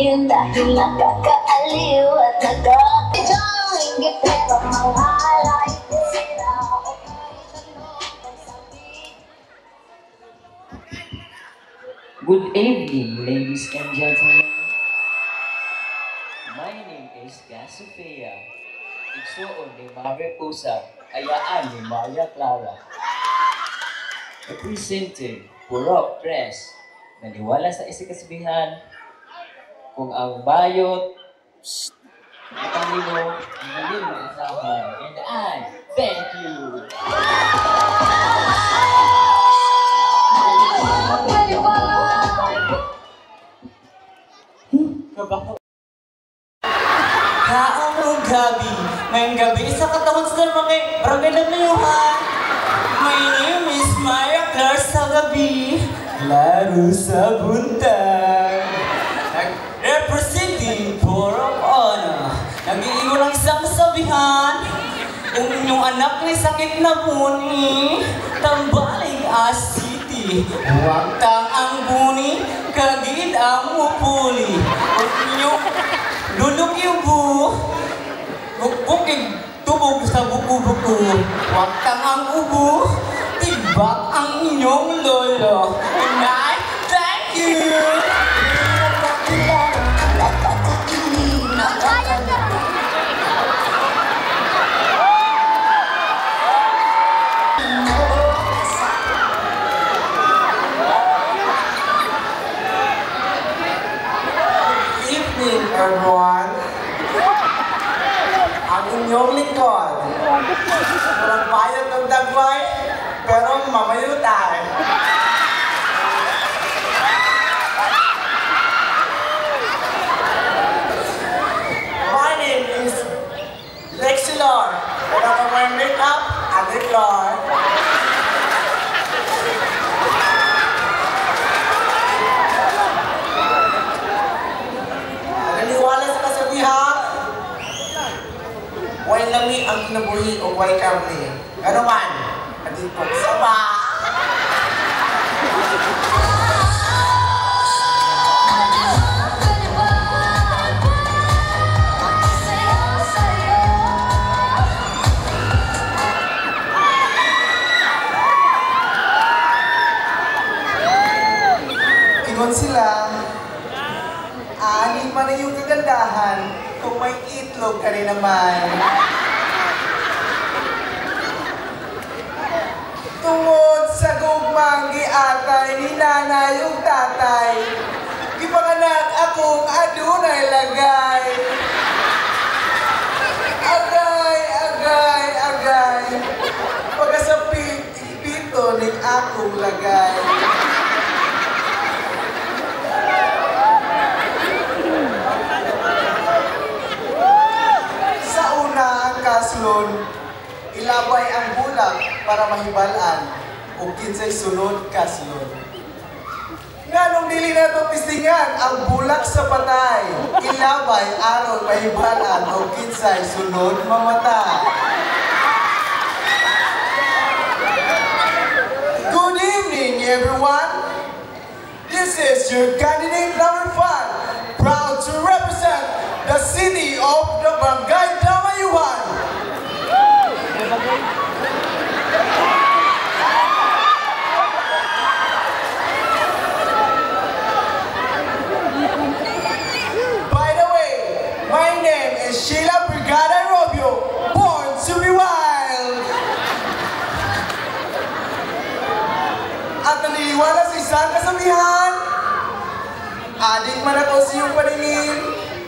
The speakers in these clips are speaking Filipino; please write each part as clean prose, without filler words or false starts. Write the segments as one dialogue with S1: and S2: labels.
S1: sabihin dahil nakakaaliw at nakakajoling pero mahalay sila o kahit ano pang sabihin.
S2: Good evening, ladies and gentlemen. My name is Gasofea. Igsuon ni Mariposa, ayaan ni Maria Clara. Representing Purok Press, naniwala sa isikasbihan kung ang bayot matalino hindi maasahan. And I thank you.
S3: Kaong gabi, ngayong gabi sa katawan sa mga barangay na mayuhan. My name is Maria Clara sa gabi, laro sa buntag. Representing Purok Honor, nag-iiwan ng isang sabihan. Kung inyong anak na sakit na buni, tambaling asiti. Huwag tang ang buni, kagid ang mupuli. Kung inyong dulog yubo, bukbukig tubog sa buku-buku. Huwag tang ang ubo, tibak ang inyong lolo. And I thank you!
S4: Everyone, ang inyong lingkod. Walang bayad ng dagway, pero mamayutay. My name is Lexi Lord. And I'm wearing makeup at the Lord. Way lami ang kinabuhi o way karne. Ano man? Atin po sama. Ingon sila, ani pa na yung kagandahan kung may itlog ka rin naman. Tungod sa gugmang giatay ni nanay ug tatay, gipanganak akong adunay lagay. Agay, agay, agay, pagkasapit, ipito ning akong lagay. Kaslon, ilabay ang bulag para mahibalaan o kinsay sunod kaslon. Nganong dili na ito pistingan ang bulag sa patay, ilabay aron mahibalaan o kinsay sunod mamatay. Good evening, everyone. This is your candidate number 5, proud to represent the city of the Barangay Damayuhan. By the way, my name is Sheila Brigada Robio, born to be wild. At naniniwala sa isang kasabihan, adik man ako sa iyong paningin,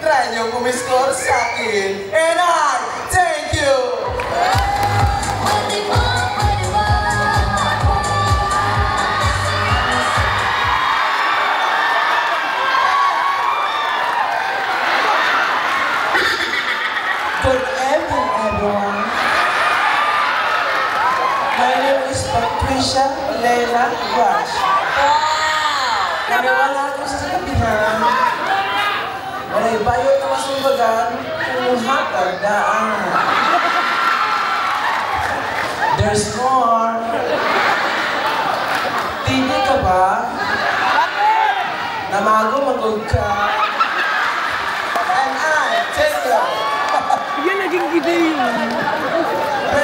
S4: try niyo kumiscore sa akin. And I thank you!
S3: Good evening, everyone. My name is Patricia Leila Rush. Naniwala ako sa kapihan. Walay bayo na masumbagan kung hatag daan. There's more. Tini ka ba? Namago magod ka.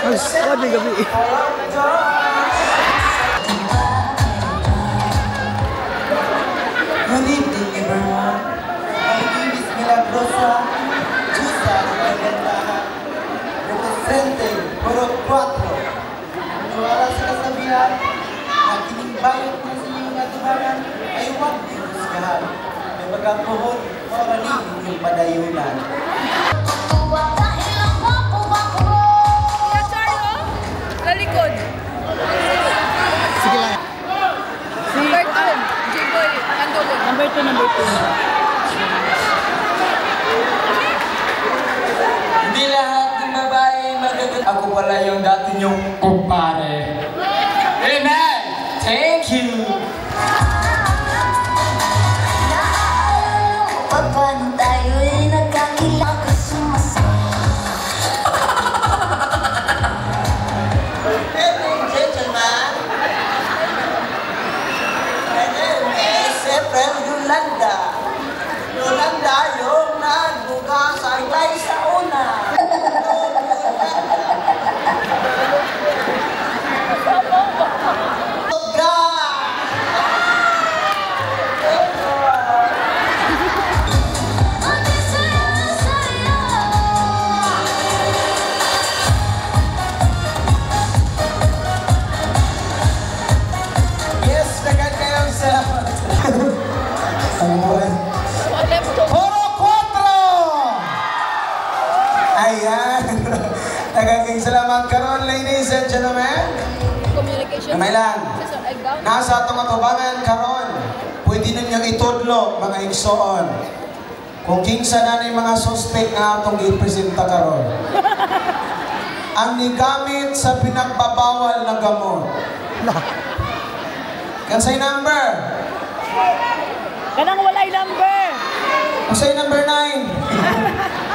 S5: Wag may gabi.
S4: Good evening, everyone. My name is Milagrosa Chusa Magandana, representing Puro 4. Wala sa kasabihan na kinimbayan ko sa inyong atubaran ay huwag dinusgahan. May magkakuhon o raning inyong padayunan.
S6: Kuya Charlo, talikod.
S5: Sige lang.
S6: Number 2, J-Boy, Andolog.
S5: Number 2, number 2.
S3: Hindi lahat ng babae magaganda. Ako pala yung dati niyong kumpare. Amen! Thank you!
S1: Paano tayo'y nagkakilala ko sumasama?
S4: Ladies and gentlemen, my name is Efrem Yolanda. Yolanda yung nagbuka sa ilay sa una. Yes, dagan kayong salamat. Puro 4! Ayan. Dagan kayong salamat karon, ladies and gentlemen.
S6: Communication.
S4: Kamay lang.
S6: Egg-down.
S4: Nasa atong atubangan karon, pwede ninyong itudlo mga igsoon. Kung kinsa na ni mga suspect nga atong gipresenta karon. Ang nigamit sa pinagbabawal na gamot. Kansay number?
S5: Kanang walay number.
S4: Kansay number 9?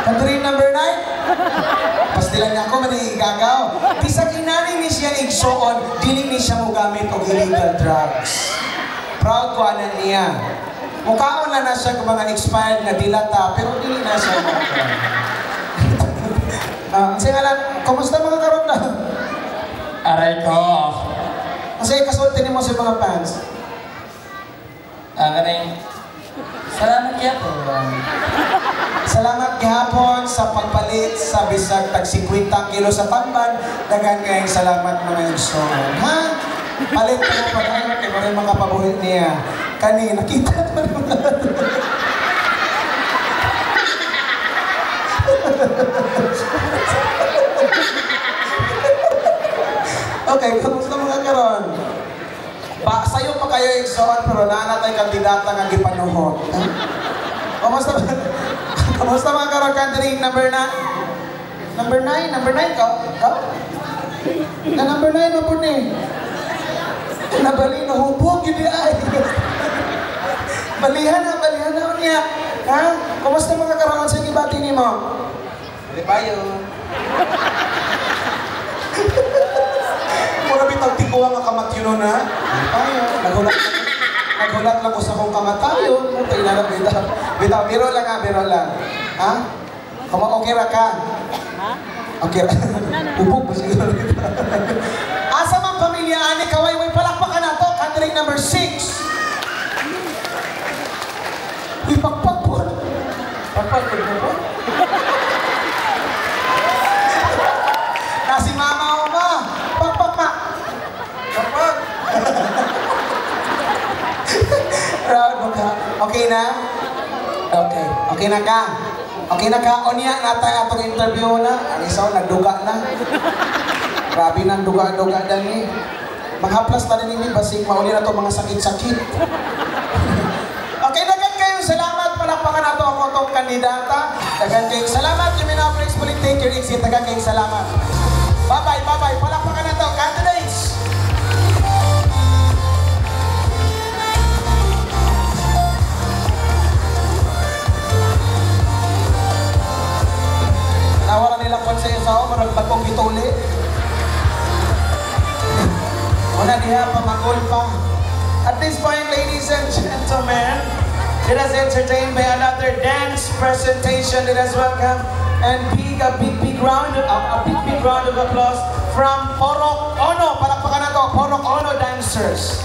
S4: Kanturin number 9? Pastilan niya ako, manigagaw. Bisag inani ni siya igsoon, dili ni siya mo gamit og illegal drugs. Proud ko anan niya. Mukhaon na siya kung mga expired na dilata, pero dili na siya mo. Kasi nga lang, kumusta mga karon na?
S3: Aray ko!
S4: Kasi kasulti mo sa mga fans.
S3: Karing, salamat kaya po.
S4: Salamat gihapon sa pagpalit sa bisag tag 50 kilo sa tamban. Dagan kayong salamat mga igsoon. Ha? Palit mo pa tayo kay maray mga pabuhit niya. Kani, nakita naman mo na. Okay, kamusta mga karon? Sayo pa kayo igsoon pero naanatay kandidata nga gipanuhot. Kamusta ba? Kamusta mga karon kandidating number 9? Number 9? Number 9 ka? Na number 9 mo po ni. Nabali na hubog yun ay. Balihan na niya. Ha? Kamusta mga karon sa gibati ni mo? Di ba yun? Mura bitang tikuha nga kamatyo na. Ayo, nagulat lang ko sa kong kamatayon. Puta, inarap bitaw. Bitaw, biro lang ha, biro lang. Ha? Okay ra ka?
S5: Ha?
S4: Okay ra. Ubog ba siguro dito? Asa mang pamilya, ani, kaway-way palakpakan na to. Country number 6. Uy, pagpag po. Pagpag po. Si mama o ma. Pagpag ma. Pagpag. Proud mo ka. Okay na? Okay. Okay na ka? Okay na ka? O niya, natay atong interview na. Ang isaw, nagduga na. Grabe nang duga-duga dani. Maghaplas na rin ini, basig mauli na to mga sakit-sakit. Okay, dagan kayong salamat. Palakpakan na to ako itong kandidata. Dagan kayong salamat. Yung minaplex politik, take your exit. Dagan kayong salamat. Bye-bye, bye-bye. Palakpakan na to. Candidates! Nawala nilang konseyo sa ako, marang bagong bituli. Una diha pa, magul pa. At this point, ladies and gentlemen, let us entertain by another dance presentation. Let us welcome and big round of applause from Porok Ono. Palakpakan na to, Porok Ono Dancers.